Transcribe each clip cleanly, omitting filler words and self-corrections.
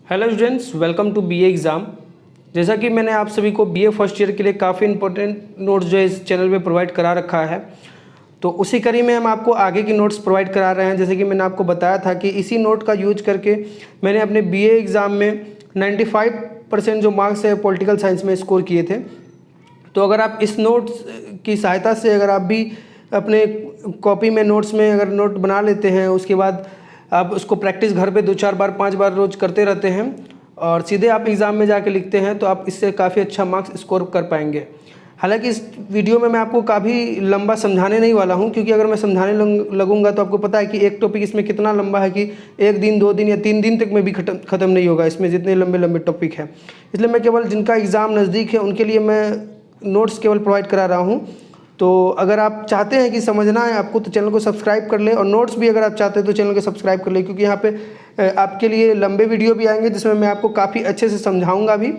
Hello students, welcome to BA exam. जैसा कि मैंने आप सभी को बीए फर्स्ट ईयर के लिए काफ़ी इंपॉर्टेंट नोट्स जो है इस चैनल पे प्रोवाइड करा रखा है, तो उसी कड़ी में हम आपको आगे की नोट्स प्रोवाइड करा रहे हैं। जैसे कि मैंने आपको बताया था कि इसी नोट का यूज करके मैंने अपने बीए एग्ज़ाम में 95% जो मार्क्स है पॉलिटिकल साइंस में स्कोर किए थे। तो अगर आप इस नोट्स की सहायता से अगर आप भी अपने कॉपी में नोट्स में अगर नोट बना लेते हैं, उसके बाद आप उसको प्रैक्टिस घर पे 2-4 बार 5 बार रोज़ करते रहते हैं और सीधे आप एग्ज़ाम में जाके लिखते हैं, तो आप इससे काफ़ी अच्छा मार्क्स स्कोर कर पाएंगे। हालांकि इस वीडियो में मैं आपको काफ़ी लंबा समझाने नहीं वाला हूं, क्योंकि अगर मैं समझाने लगूंगा तो आपको पता है कि एक टॉपिक इसमें कितना लंबा है कि 1 दिन 2 दिन या 3 दिन तक में भी ख़त्म नहीं होगा इसमें, जितने लंबे लंबे टॉपिक हैं। इसलिए मैं केवल जिनका एग्ज़ाम नज़दीक है उनके लिए मैं नोट्स केवल प्रोवाइड करा रहा हूँ। तो अगर आप चाहते हैं कि समझना है आपको तो चैनल को सब्सक्राइब कर ले, और नोट्स भी अगर आप चाहते हैं तो चैनल को सब्सक्राइब कर ले, क्योंकि यहाँ पे आपके लिए लंबे वीडियो भी आएंगे जिसमें मैं आपको काफ़ी अच्छे से समझाऊंगा भी,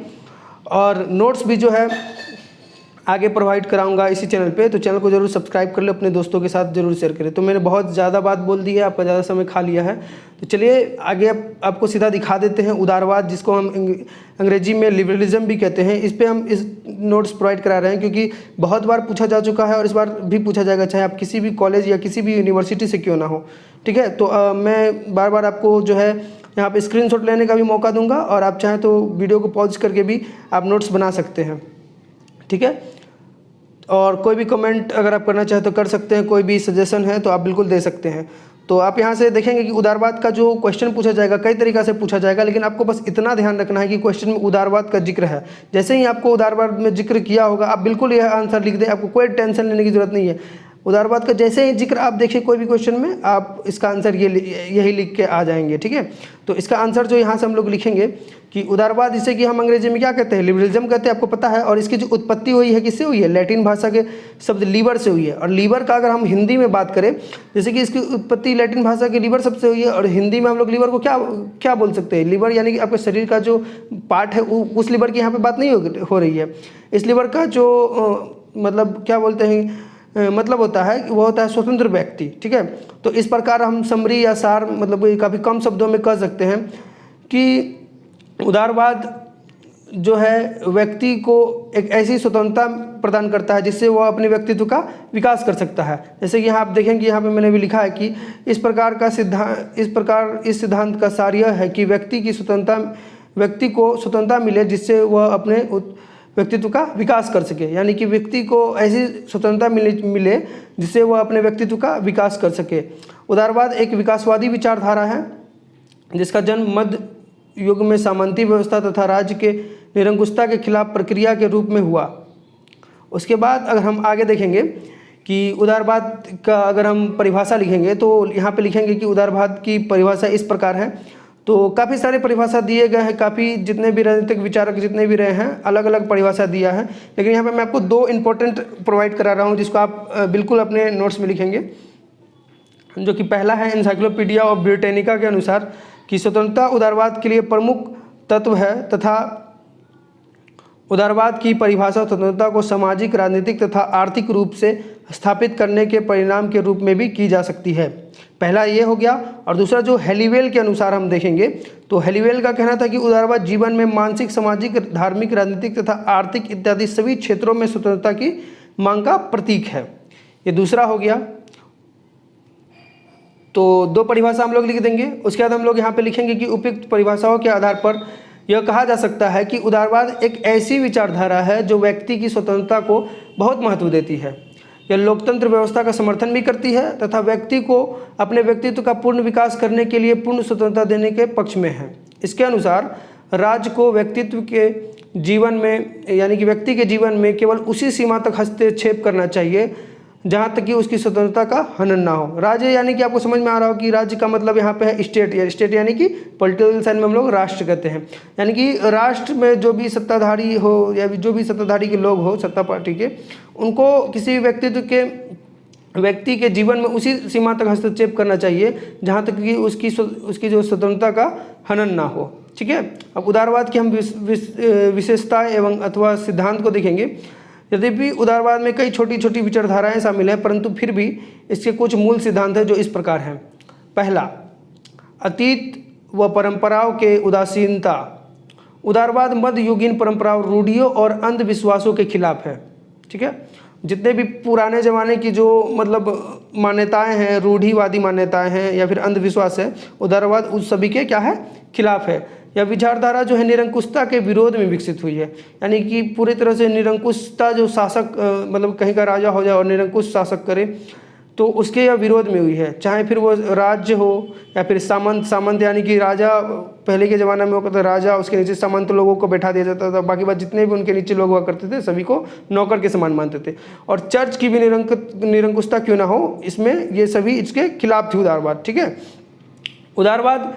और नोट्स भी जो है आगे प्रोवाइड कराऊंगा इसी चैनल पे। तो चैनल को जरूर सब्सक्राइब कर ले, अपने दोस्तों के साथ जरूर शेयर करें। तो मैंने बहुत ज़्यादा बात बोल दी है, आपका ज़्यादा समय खा लिया है, तो चलिए आगे आपको सीधा दिखा देते हैं। उदारवाद, जिसको हम अंग्रेजी में लिबरलिज्म भी कहते हैं, इस पर हम इस नोट्स प्रोवाइड करा रहे हैं, क्योंकि बहुत बार पूछा जा चुका है और इस बार भी पूछा जाएगा, चाहे आप किसी भी कॉलेज या किसी भी यूनिवर्सिटी से क्यों ना हो। ठीक है, तो मैं बार बार आपको जो है यहाँ पे स्क्रीनशॉट लेने का भी मौका दूंगा, और आप चाहें तो वीडियो को पॉज करके भी आप नोट्स बना सकते हैं। ठीक है, और कोई भी कमेंट अगर आप करना चाहें तो कर सकते हैं, कोई भी सजेशन है तो आप बिल्कुल दे सकते हैं। तो आप यहाँ से देखेंगे कि उदारवाद का जो क्वेश्चन पूछा जाएगा कई तरीक़ा से पूछा जाएगा, लेकिन आपको बस इतना ध्यान रखना है कि क्वेश्चन में उदारवाद का जिक्र है। जैसे ही आपको उदारवाद में जिक्र किया होगा आप बिल्कुल यह आंसर लिख दें, आपको कोई टेंशन लेने की जरूरत नहीं है। उदारवाद का जैसे ही जिक्र आप देखिए कोई भी क्वेश्चन में, आप इसका आंसर यही लिख के आ जाएंगे। ठीक है, तो इसका आंसर जो यहाँ से हम लोग लिखेंगे कि उदारवाद, जिसे कि हम अंग्रेजी में क्या कहते हैं, लिबरलिज्म कहते हैं, आपको पता है। और इसकी जो उत्पत्ति हुई है किससे हुई है, लैटिन भाषा के शब्द लीवर से हुई है। और लीवर का अगर हम हिंदी में बात करें, जैसे कि इसकी उत्पत्ति लैटिन भाषा के लीवर शब्द से हुई है, और हिंदी में हम लोग लीवर को क्या बोल सकते हैं, लीवर यानी कि आपके शरीर का जो पार्ट है उस लीवर की यहाँ पे बात नहीं हो रही है। इस लीवर का जो मतलब क्या बोलते हैं, मतलब होता है वो होता है स्वतंत्र व्यक्ति। ठीक है, तो इस प्रकार हम समरी या सार मतलब काफ़ी कम शब्दों में कह सकते हैं कि उदारवाद जो है व्यक्ति को एक ऐसी स्वतंत्रता प्रदान करता है जिससे वह अपने व्यक्तित्व का विकास कर सकता है। जैसे कि यहाँ आप देखेंगे, यहाँ पे मैंने भी लिखा है कि इस सिद्धांत का सार यह है कि व्यक्ति को स्वतंत्रता मिले जिससे वह अपने व्यक्तित्व का विकास कर सके। यानी कि व्यक्ति को ऐसी स्वतंत्रता मिले जिससे वह अपने व्यक्तित्व का विकास कर सके। उदारवाद एक विकासवादी विचारधारा है जिसका जन्म मध्य युग में सामंती व्यवस्था तथा राज्य के निरंकुशता के खिलाफ प्रक्रिया के रूप में हुआ। उसके बाद अगर हम आगे देखेंगे कि उदारवाद का अगर हम परिभाषा लिखेंगे, तो यहाँ पे लिखेंगे कि उदारवाद की परिभाषा इस प्रकार है। तो काफ़ी सारे परिभाषा दिए गए हैं, काफ़ी जितने भी राजनीतिक विचारक जितने भी रहे हैं अलग अलग परिभाषा दिया है, लेकिन यहाँ पे मैं आपको 2 इंपॉर्टेंट प्रोवाइड करा रहा हूँ जिसको आप बिल्कुल अपने नोट्स में लिखेंगे। जो कि पहला है, एनसाइक्लोपीडिया ऑफ ब्रिटानिका के अनुसार कि स्वतंत्रता उदारवाद के लिए प्रमुख तत्व है तथा उदारवाद की परिभाषा स्वतंत्रता को सामाजिक, राजनीतिक तथा आर्थिक रूप से स्थापित करने के परिणाम के रूप में भी की जा सकती है। पहला ये हो गया। और दूसरा जो हेलीवेल के अनुसार हम देखेंगे, तो हेलीवेल का कहना था कि उदारवाद जीवन में मानसिक, सामाजिक, धार्मिक, राजनीतिक तथा आर्थिक इत्यादि सभी क्षेत्रों में स्वतंत्रता की मांग का प्रतीक है। ये दूसरा हो गया। तो 2 परिभाषा हम लोग लिख देंगे। उसके बाद हम लोग यहाँ पे लिखेंगे कि उपयुक्त परिभाषाओं के आधार पर यह कहा जा सकता है कि उदारवाद एक ऐसी विचारधारा है जो व्यक्ति की स्वतंत्रता को बहुत महत्व देती है। यह लोकतंत्र व्यवस्था का समर्थन भी करती है तथा व्यक्ति को अपने व्यक्तित्व का पूर्ण विकास करने के लिए पूर्ण स्वतंत्रता देने के पक्ष में है। इसके अनुसार राज्य को व्यक्तित्व के जीवन में, यानी कि व्यक्ति के जीवन में केवल उसी सीमा तक हस्तक्षेप करना चाहिए जहाँ तक कि उसकी स्वतंत्रता का हनन ना हो। राज्य यानी कि आपको समझ में आ रहा हो कि राज्य का मतलब यहाँ पे है स्टेट, या स्टेट यानी कि पॉलिटिकल साइंस में हम लोग राष्ट्र कहते हैं। यानी कि राष्ट्र में जो भी सत्ताधारी हो या जो भी सत्ताधारी के लोग हो, सत्ता पार्टी के, उनको किसी व्यक्ति के जीवन में उसी सीमा तक हस्तक्षेप करना चाहिए जहाँ तक कि उसकी जो स्वतंत्रता का हनन ना हो। ठीक है, अब उदारवाद की हम विशेषताएँ एवं अथवा सिद्धांत को देखेंगे। यद्यपि उदारवाद में कई छोटी छोटी विचारधाराएं शामिल हैं, परंतु फिर भी इसके कुछ मूल सिद्धांत हैं जो इस प्रकार हैं। पहला, अतीत व परंपराओं के उदासीनता। उदारवाद मध्ययुगीन परंपराओं, रूढ़ियों और अंधविश्वासों के खिलाफ है। ठीक है, जितने भी पुराने ज़माने की जो मतलब मान्यताएं हैं, रूढ़िवादी मान्यताएं हैं या फिर अंधविश्वास है, उदारवाद उस सभी के क्या है, खिलाफ है। यह विचारधारा जो है निरंकुशता के विरोध में विकसित हुई है, यानी कि पूरी तरह से निरंकुशता, जो शासक मतलब कहीं का राजा हो जाए और निरंकुश शासक करे, तो उसके यह विरोध में हुई है। चाहे फिर वो राज्य हो या फिर सामंत यानी कि राजा, पहले के ज़माने में वो कहते राजा, उसके नीचे सामंत लोगों को बैठा दिया जाता था, बाकी बात जितने भी उनके नीचे लोग हुआ करते थे सभी को नौकर के समान मानते थे। और चर्च की भी निरंकुशता क्यों ना हो, इसमें ये सभी इसके खिलाफ थी उदारवाद। ठीक है, उदारवाद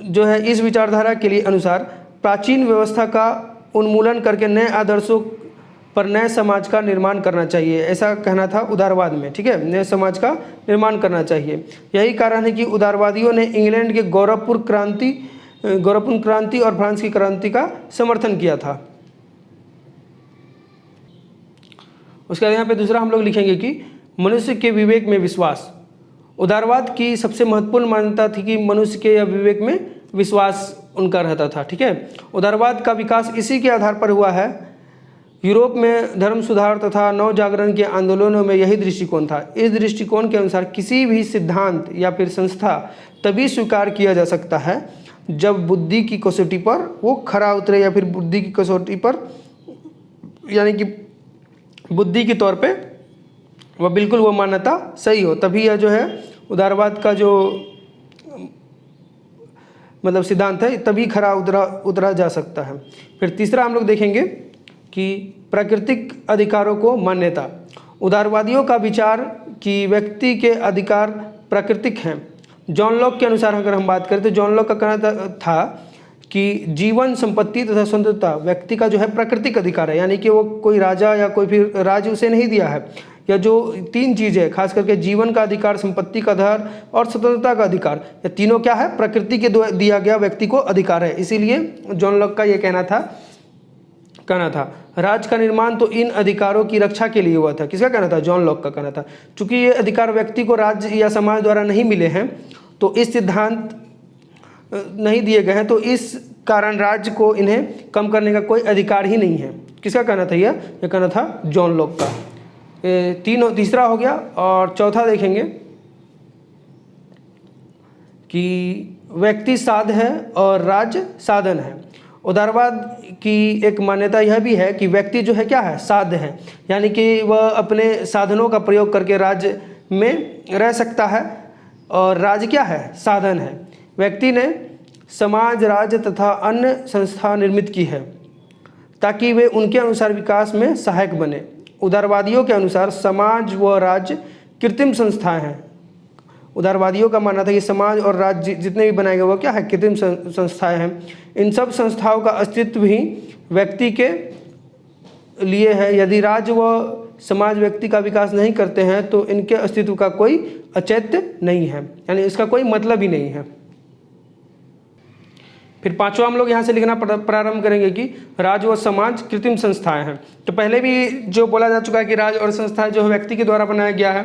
जो है इस विचारधारा के लिए अनुसार प्राचीन व्यवस्था का उन्मूलन करके नए आदर्शों पर नए समाज का निर्माण करना चाहिए, ऐसा कहना था उदारवाद में। ठीक है, नए समाज का निर्माण करना चाहिए। यही कारण है कि उदारवादियों ने इंग्लैंड के गौरवपूर्ण क्रांति और फ्रांस की क्रांति का समर्थन किया था। उसके बाद यहाँ पे दूसरा हम लोग लिखेंगे कि मनुष्य के विवेक में विश्वास। उदारवाद की सबसे महत्वपूर्ण मान्यता थी कि मनुष्य के या विवेक में विश्वास उनका रहता था। ठीक है, उदारवाद का विकास इसी के आधार पर हुआ है। यूरोप में धर्म सुधार तथा नव जागरण के आंदोलनों में यही दृष्टिकोण था। इस दृष्टिकोण के अनुसार किसी भी सिद्धांत या फिर संस्था तभी स्वीकार किया जा सकता है जब बुद्धि की कसौटी पर वो खरा उतरे, या फिर बुद्धि की कसौटी पर यानी कि बुद्धि के तौर पे वह बिल्कुल वो मान्यता सही हो, तभी यह जो है उदारवाद का जो मतलब सिद्धांत है तभी खरा उतरा जा सकता है। फिर तीसरा हम लोग देखेंगे कि प्राकृतिक अधिकारों को मान्यता। उदारवादियों का विचार कि व्यक्ति के अधिकार प्राकृतिक हैं। जॉन लॉक के अनुसार अगर हम बात करें तो जॉन लॉक का कहना था कि जीवन, संपत्ति तथा स्वतंत्रता व्यक्ति का जो है प्राकृतिक अधिकार है, यानी कि वो कोई राजा या कोई फिर राज्य उसे नहीं दिया है। या जो तीन चीज़ें है, खास करके जीवन का अधिकार, संपत्ति का अधिकार और स्वतंत्रता का अधिकार, ये तीनों क्या है, प्रकृति के दिया गया व्यक्ति को अधिकार है। इसीलिए जॉन लॉक का ये कहना था राज्य का निर्माण तो इन अधिकारों की रक्षा के लिए हुआ था। किसका कहना था? जॉन लॉक का कहना था। चूंकि ये अधिकार व्यक्ति को राज्य या समाज द्वारा नहीं मिले हैं, तो इस सिद्धांत नहीं दिए गए हैं, तो इस कारण राज्य को इन्हें कम करने का कोई अधिकार ही नहीं है। किसका कहना था? यह कहना था जॉन लॉक का। तीसरा हो गया। और चौथा देखेंगे कि व्यक्ति साध है और राज्य साधन है। उदारवाद की एक मान्यता यह भी है कि व्यक्ति जो है क्या है, साध्य है, यानी कि वह अपने साधनों का प्रयोग करके राज्य में रह सकता है, और राज्य क्या है, साधन है। व्यक्ति ने समाज, राज्य तथा अन्य संस्था निर्मित की है ताकि वे उनके अनुसार विकास में सहायक बने। उदारवादियों के अनुसार समाज व राज्य कृत्रिम संस्थाएं हैं। उदारवादियों का मानना था कि समाज और राज्य जितने भी बनाए गए वो क्या है, कृत्रिम संस्थाएं हैं। इन सब संस्थाओं का अस्तित्व ही व्यक्ति के लिए है। यदि राज्य व समाज व्यक्ति का विकास नहीं करते हैं तो इनके अस्तित्व का कोई औचित्य नहीं है, यानी इसका कोई मतलब ही नहीं है। फिर पांचवा हम लोग यहाँ से लिखना प्रारंभ करेंगे कि राज्य व समाज कृत्रिम संस्थाएं हैं। तो पहले भी जो बोला जा चुका है कि राज्य और संस्थाएं जो है व्यक्ति के द्वारा बनाया गया है।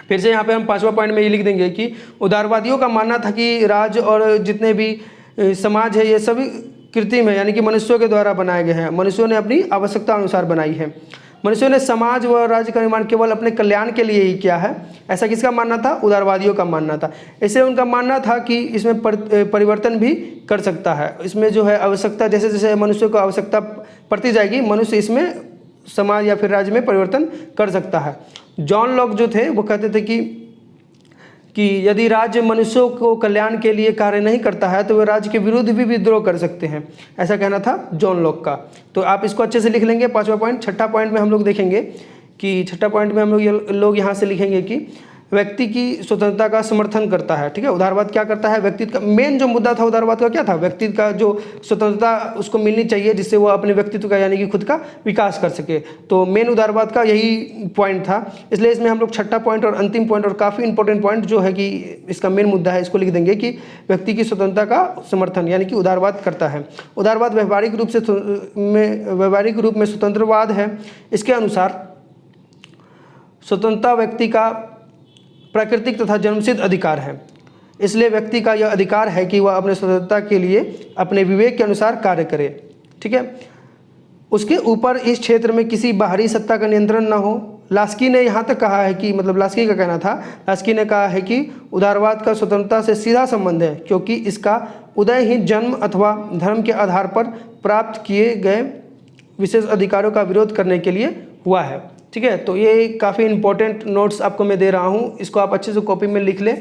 फिर से यहाँ पे हम पांचवा पॉइंट में ये लिख देंगे कि उदारवादियों का मानना था कि राज्य और जितने भी समाज है ये सभी कृत्रिम है, यानी कि मनुष्यों के द्वारा बनाए गए हैं। मनुष्यों ने अपनी आवश्यकता अनुसार बनाई है। मनुष्यों ने समाज व राज्य का निर्माण केवल अपने कल्याण के लिए ही किया है, ऐसा किसका मानना था? उदारवादियों का मानना था। इससे उनका मानना था कि इसमें परिवर्तन भी कर सकता है। इसमें जो है आवश्यकता, जैसे जैसे मनुष्य को आवश्यकता पड़ती जाएगी, मनुष्य इसमें समाज या फिर राज्य में परिवर्तन कर सकता है। जॉन लॉक जो थे वो कहते थे कि यदि राज्य मनुष्यों को कल्याण के लिए कार्य नहीं करता है तो वे राज्य के विरुद्ध भी विद्रोह कर सकते हैं, ऐसा कहना था जॉन लॉक का। तो आप इसको अच्छे से लिख लेंगे। पांचवा पॉइंट। छठा पॉइंट में हम लोग देखेंगे कि छठा पॉइंट में हम लोग यहाँ से लिखेंगे कि व्यक्ति की स्वतंत्रता का समर्थन करता है। ठीक है, उदारवाद क्या करता है? व्यक्ति का मेन जो मुद्दा था उदारवाद का क्या था? व्यक्ति का जो स्वतंत्रता उसको मिलनी चाहिए जिससे वो अपने व्यक्तित्व का यानी कि खुद का विकास कर सके। तो मेन उदारवाद का यही पॉइंट था। इसलिए इसमें हम लोग छठा पॉइंट और अंतिम पॉइंट और काफ़ी इंपॉर्टेंट पॉइंट जो है कि इसका मेन मुद्दा है, इसको लिख देंगे कि व्यक्ति की स्वतंत्रता का समर्थन यानी कि उदारवाद करता है। उदारवाद व्यावहारिक रूप में स्वतंत्रवाद है। इसके अनुसार स्वतंत्रता व्यक्ति का प्राकृतिक तथा जन्मसिद्ध अधिकार है। इसलिए व्यक्ति का यह अधिकार है कि वह अपने स्वतंत्रता के लिए अपने विवेक के अनुसार कार्य करे। ठीक है, उसके ऊपर इस क्षेत्र में किसी बाहरी सत्ता का नियंत्रण न हो। लास्की ने यहाँ तक कहा है कि, मतलब लास्की का कहना था, लास्की ने कहा है कि उदारवाद का स्वतंत्रता से सीधा संबंध है, क्योंकि इसका उदय ही जन्म अथवा धर्म के आधार पर प्राप्त किए गए विशेष अधिकारों का विरोध करने के लिए हुआ है। ठीक है, तो ये काफ़ी इंपॉर्टेंट नोट्स आपको मैं दे रहा हूँ, इसको आप अच्छे से कॉपी में लिख लें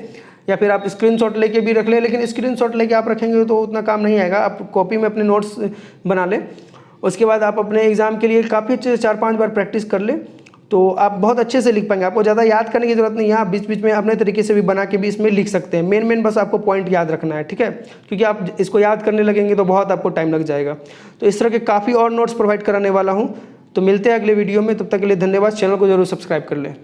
या फिर आप स्क्रीनशॉट लेके भी रख लें, लेकिन स्क्रीनशॉट लेके आप रखेंगे तो उतना काम नहीं आएगा, आप कॉपी में अपने नोट्स बना लें। उसके बाद आप अपने एग्ज़ाम के लिए काफ़ी अच्छे से 4-5 बार प्रैक्टिस कर लें, तो आप बहुत अच्छे से लिख पाएंगे। आपको ज़्यादा याद करने की ज़रूरत नहीं है, आप बीच बीच में अपने तरीके से भी बना के भी इसमें लिख सकते हैं। मेन बस आपको पॉइंट याद रखना है। ठीक है, क्योंकि आप इसको याद करने लगेंगे तो बहुत आपको टाइम लग जाएगा। तो इस तरह के काफ़ी और नोट्स प्रोवाइड कराने वाला हूँ। तो मिलते हैं अगले वीडियो में, तब तक के लिए धन्यवाद। चैनल को जरूर सब्सक्राइब कर लें।